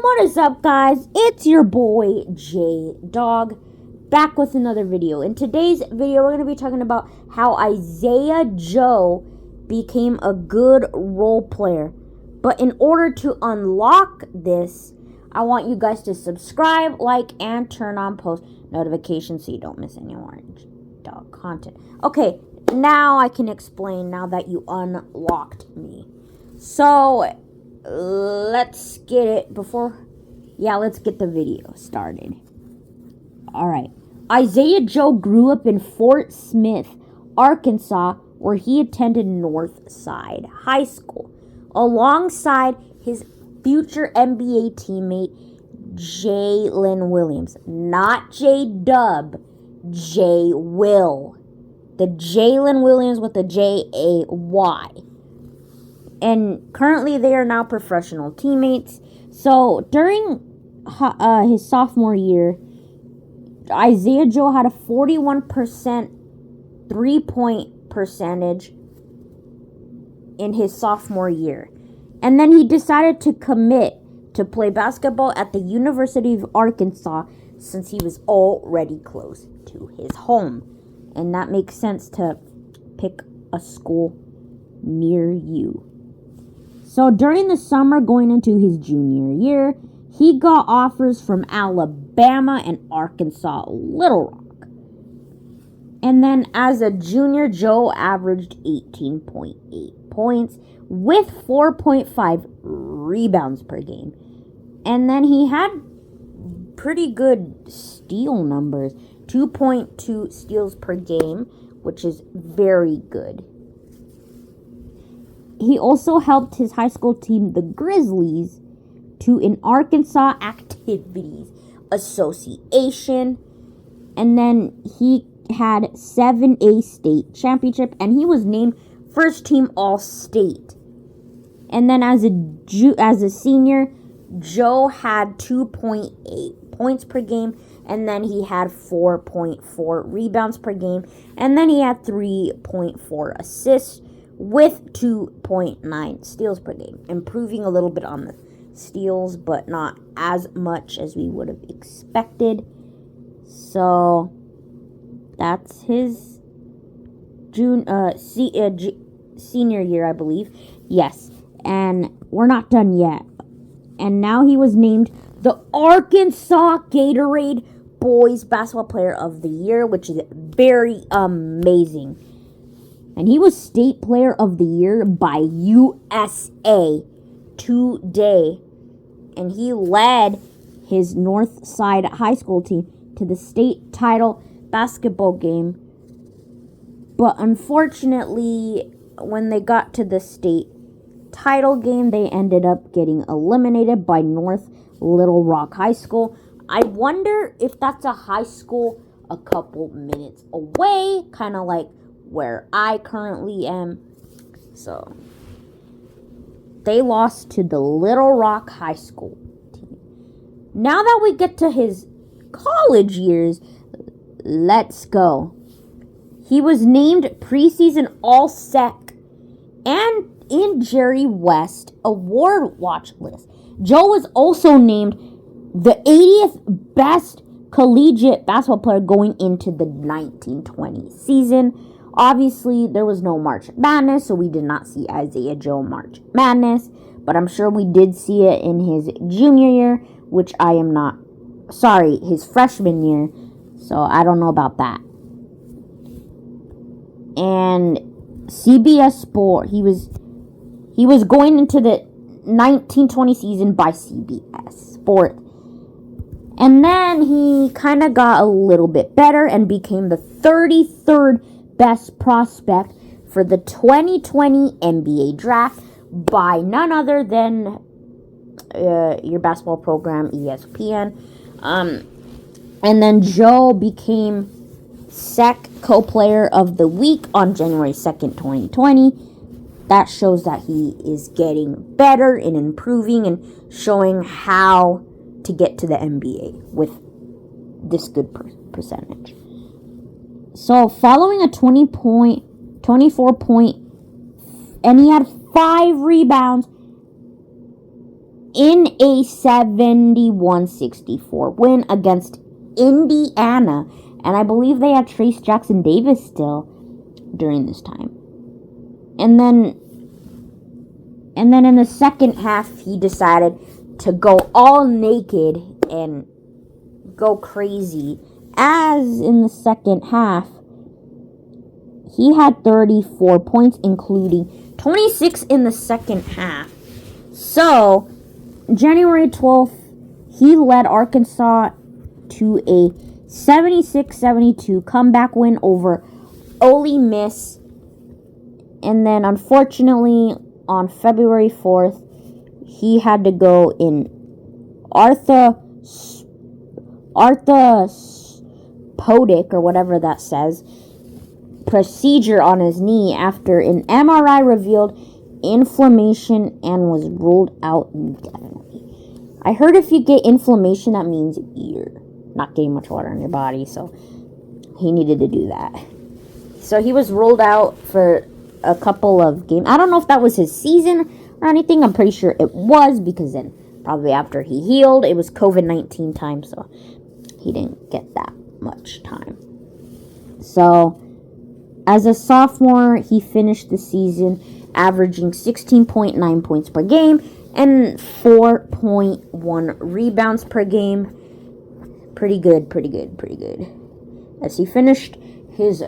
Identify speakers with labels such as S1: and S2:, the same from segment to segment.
S1: What is up, guys? It's your boy J Dog back with another video. In today's video, we're going to be talking about how Isaiah Joe became a good role player. But in order to unlock this, I want you guys to subscribe, like, and turn on post notifications so you don't miss any Orange Dog content. Okay, now I can explain now that you unlocked me. So let's get it let's get the video started. Alright. Isaiah Joe grew up in Fort Smith, Arkansas, where he attended Northside High School, alongside his future NBA teammate, Jalen Williams. Not J-Dub, J-Will. The Jalen Williams with the J-A-Y. And currently they are now professional teammates. So during his sophomore year, Isaiah Joe had a 41% three-point percentage in his sophomore year. And then he decided to commit to play basketball at the University of Arkansas since he was already close to his home. And that makes sense to pick a school near you. So during the summer going into his junior year, he got offers from Alabama and Arkansas Little Rock. And then as a junior, Joe averaged 18.8 points with 4.5 rebounds per game. And then he had pretty good steal numbers, 2.2 steals per game, which is very good. He also helped his high school team, the Grizzlies, to an Arkansas Activities Association. And then he had 7A state championship, and he was named first team All-State. And then as a senior, Joe had 2.8 points per game, and then he had 4.4 rebounds per game, and then he had 3.4 assists with 2.9 steals per game, improving a little bit on the steals, but not as much as we would have expected. So that's his senior year, I believe. Yes, and we're not done yet. And now he was named the Arkansas Gatorade Boys Basketball Player of the Year, which is very amazing. And he was State Player of the Year by USA Today. And he led his Northside High School team to the state title basketball game. But unfortunately, when they got to the state title game, they ended up getting eliminated by North Little Rock High School. I wonder if that's a high school a couple minutes away, kind of like where I currently am. So they lost to the Little Rock High School team. Now that we get to his college years, let's go. He was named preseason All-Sec and in Jerry West award watch list. Joe was also named the 80th best collegiate basketball player going into the 1920 season. Obviously, there was no March Madness, so we did not see Isaiah Joe March Madness, but I'm sure we did see it in his junior year, which his freshman year, so I don't know about that. And CBS Sport, he was going into the 1920 season by CBS Sport. And then he kind of got a little bit better and became the 33rd best prospect for the 2020 NBA draft by none other than your basketball program, ESPN. And then Joe became SEC Co-Player of the Week on January 2nd, 2020. That shows that he is getting better and improving and showing how to get to the NBA with this good percentage. So following a 24 point, and he had 5 rebounds in a 71-64 win against Indiana. And I believe they had Trace Jackson Davis still during this time. And then in the second half, he decided to go all naked and go crazy. As in the second half, he had 34 points, including 26 in the second half. So, January 12th, he led Arkansas to a 76-72 comeback win over Ole Miss. And then, unfortunately, on February 4th, he had to go in arthropodic, or whatever that says, procedure on his knee after an MRI revealed inflammation and was ruled out indefinitely. I heard if you get inflammation, that means you're not getting much water in your body, so he needed to do that. So he was ruled out for a couple of games. I don't know if that was his season or anything. I'm pretty sure it was, because then probably after he healed, it was COVID-19 time, so he didn't get that much time. So as a sophomore, he finished the season averaging 16.9 points per game and 4.1 rebounds per game. Pretty good. As he finished his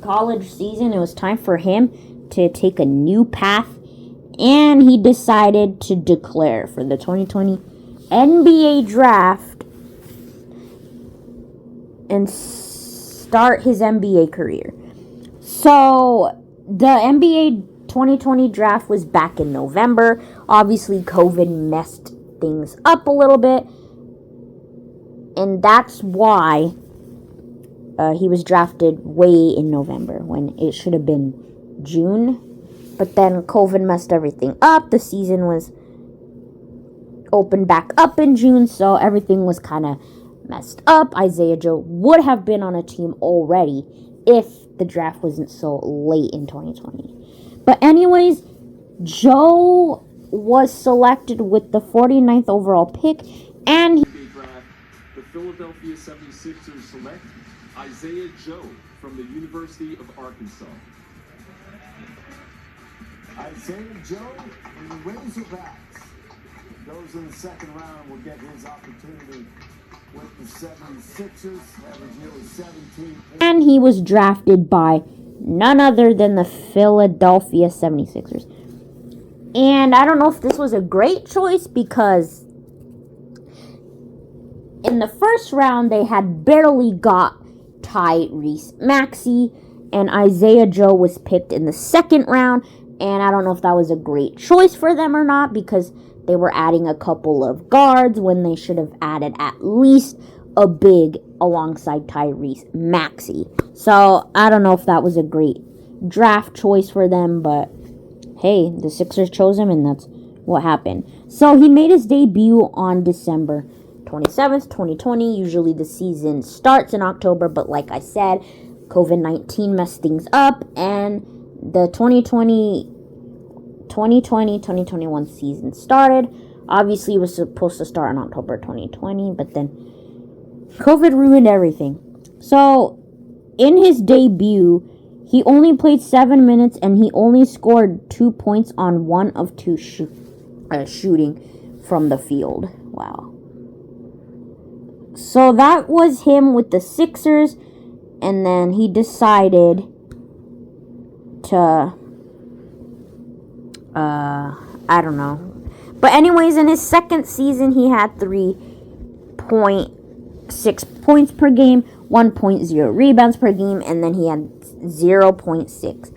S1: college season, it was time for him to take a new path, and he decided to declare for the 2020 NBA draft and start his NBA career. So, the NBA 2020 draft was back in November. Obviously, COVID messed things up a little bit, and that's why he was drafted way in November when it should have been June. But then COVID messed everything up. The season was opened back up in June, so everything was kind of messed up. Isaiah Joe would have been on a team already if the draft wasn't so late in 2020. But anyways, Joe was selected with the 49th overall pick, and
S2: the Philadelphia 76ers select Isaiah Joe from the University of Arkansas.
S3: Isaiah Joe in the Razorbacks goes in the second round. Will get his opportunity with the 76ers. Average nearly 17.
S1: And he was drafted by none other than the Philadelphia 76ers. And I don't know if this was a great choice, because in the first round they had barely got Tyrese Maxey, and Isaiah Joe was picked in the second round. And I don't know if that was a great choice for them or not, because they were adding a couple of guards when they should have added at least a big alongside Tyrese Maxey. So I don't know if that was a great draft choice for them, but hey, the Sixers chose him, and that's what happened. So he made his debut on December 27th, 2020. Usually the season starts in October, but like I said, COVID-19 messed things up, and the 2020-2021 season started. Obviously, it was supposed to start in October 2020, but then COVID ruined everything. So, in his debut, he only played 7 minutes, and he only scored 2 points on 1 of 2 shooting from the field. Wow. So, that was him with the Sixers, and then he decided to I don't know. But anyways, in his second season, he had 3.6 points per game, 1.0 rebounds per game, and then he had 0.6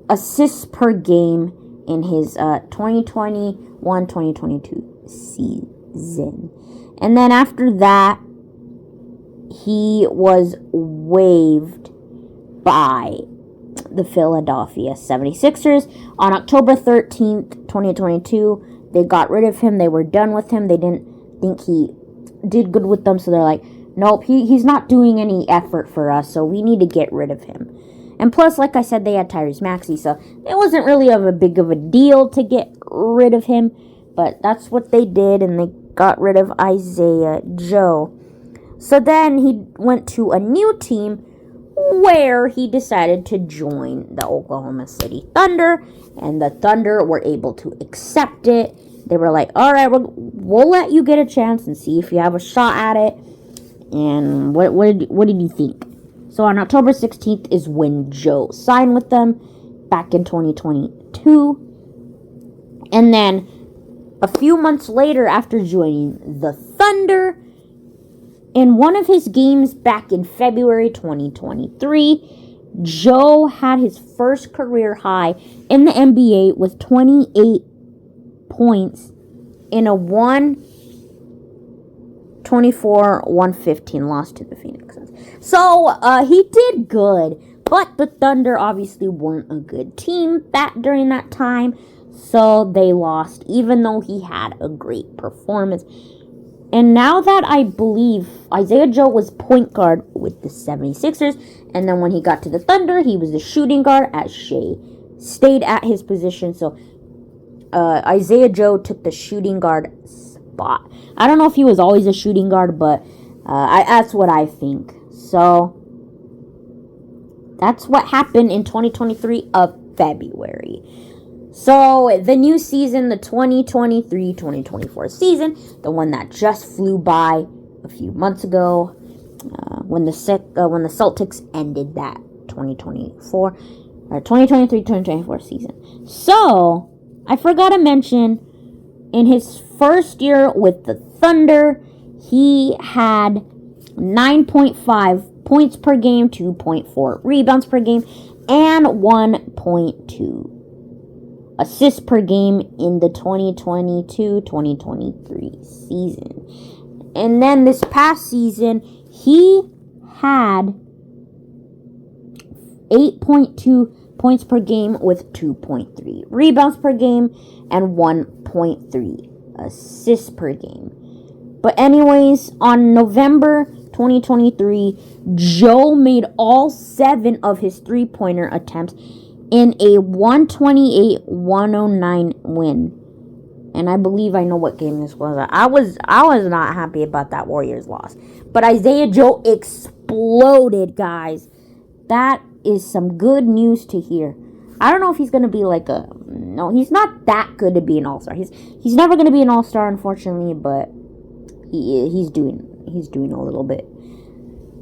S1: assists per game in his 2021-2022 season. And then after that, he was waived by the Philadelphia 76ers on October 13th, 2022. They got rid of him. They were done with him. They didn't think he did good with them, so they're like, nope, he's not doing any effort for us, so we need to get rid of him. And plus, like I said, they had Tyrese Maxey, so it wasn't really a big of a deal to get rid of him. But that's what they did, and they got rid of Isaiah Joe. So then he went to a new team where he decided to join the Oklahoma City Thunder, and the Thunder were able to accept it. They were like, all right, we'll let you get a chance and see if you have a shot at it. And what did you think? So on October 16th is when Joe signed with them back in 2022. And then a few months later, after joining the Thunder, in one of his games back in February 2023, Joe had his first career high in the NBA with 28 points in a 124-115 loss to the Phoenix Suns. So he did good, but the Thunder obviously weren't a good team during that time, so they lost, even though he had a great performance. And now that I believe Isaiah Joe was point guard with the 76ers, and then when he got to the Thunder, he was the shooting guard as Shea stayed at his position. So Isaiah Joe took the shooting guard spot. I don't know if he was always a shooting guard, but that's what I think. So that's what happened in 2023 of February. So, the new season, the 2023-2024 season, the one that just flew by a few months ago, when the Celtics ended that 2023-2024 season. So, I forgot to mention, in his first year with the Thunder, he had 9.5 points per game, 2.4 rebounds per game, and 1.2 assists per game in the 2022-2023 season. And then this past season, he had 8.2 points per game with 2.3 rebounds per game and 1.3 assists per game. But anyways, on November 2023, Joe made all 7 of his three-pointer attempts in a 128-109 win. And I believe I know what game this was. I was not happy about that Warriors loss. But Isaiah Joe exploded, guys. That is some good news to hear. I don't know if he's going to be like no, he's not that good to be an all-star. He's never going to be an all-star, unfortunately, but he's doing a little bit.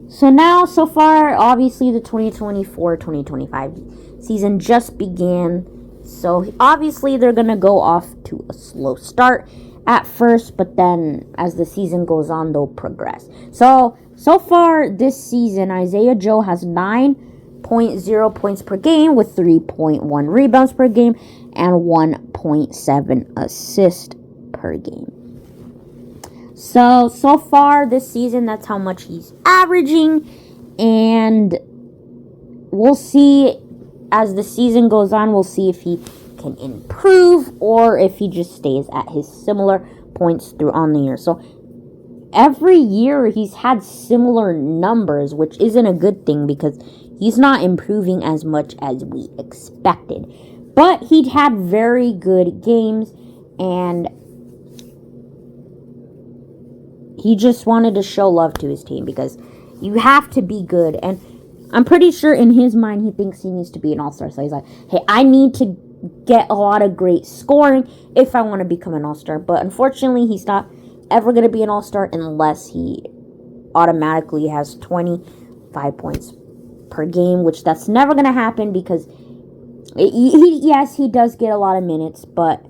S1: So far, obviously the 2024-2025 season just began. So obviously they're going to go off to a slow start at first, but then as the season goes on, they'll progress. So far this season, Isaiah Joe has 9.0 points per game with 3.1 rebounds per game and 1.7 assists per game. So far this season, that's how much he's averaging, and we'll see as the season goes on. We'll see if he can improve or if he just stays at his similar points throughout the year. So every year he's had similar numbers, which isn't a good thing because he's not improving as much as we expected. But he had very good games, and he just wanted to show love to his team because you have to be good. And I'm pretty sure in his mind he thinks he needs to be an all-star. So he's like, hey, I need to get a lot of great scoring if I want to become an all-star. But unfortunately, he's not ever going to be an all-star unless he automatically has 25 points per game, which that's never going to happen because yes, he does get a lot of minutes, but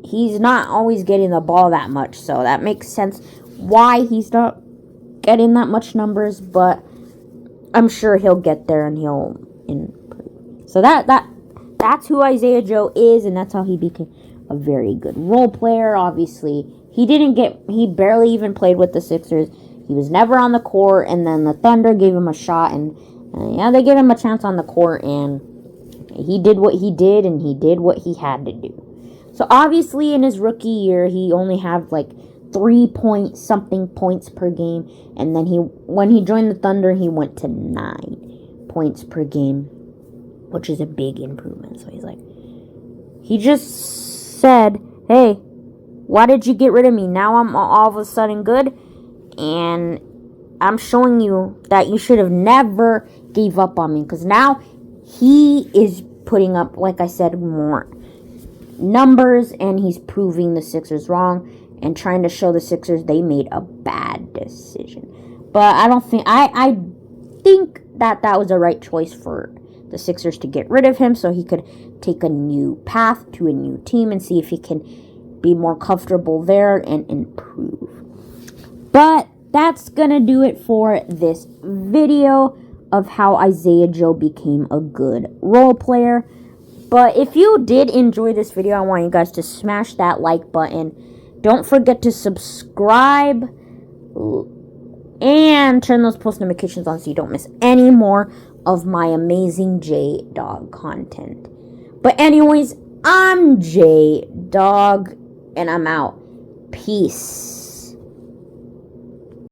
S1: he's not always getting the ball that much, so that makes sense why he's not getting that much numbers, but I'm sure he'll get there and he'll improve. So that's who Isaiah Joe is, and that's how he became a very good role player. Obviously, he barely even played with the Sixers. He was never on the court, and then the Thunder gave him a shot, and they gave him a chance on the court, and he did what he did, and he did what he had to do. So obviously in his rookie year, he only had like 3-point-something points per game. And then when he joined the Thunder, he went to 9 points per game, which is a big improvement. So he just said hey, why did you get rid of me? Now I'm all of a sudden good, and I'm showing you that you should have never gave up on me, because now he is putting up, like I said, more numbers, and he's proving the Sixers wrong and trying to show the Sixers they made a bad decision. But I don't think I think that was the right choice for the Sixers to get rid of him, so he could take a new path to a new team and see if he can be more comfortable there and improve. But that's gonna do it for this video of how Isaiah Joe became a good role player. But if you did enjoy this video, I want you guys to smash that like button. Don't forget to subscribe and turn those post notifications on so you don't miss any more of my amazing J-Dog content. But anyways, I'm J-Dog, and I'm out. Peace.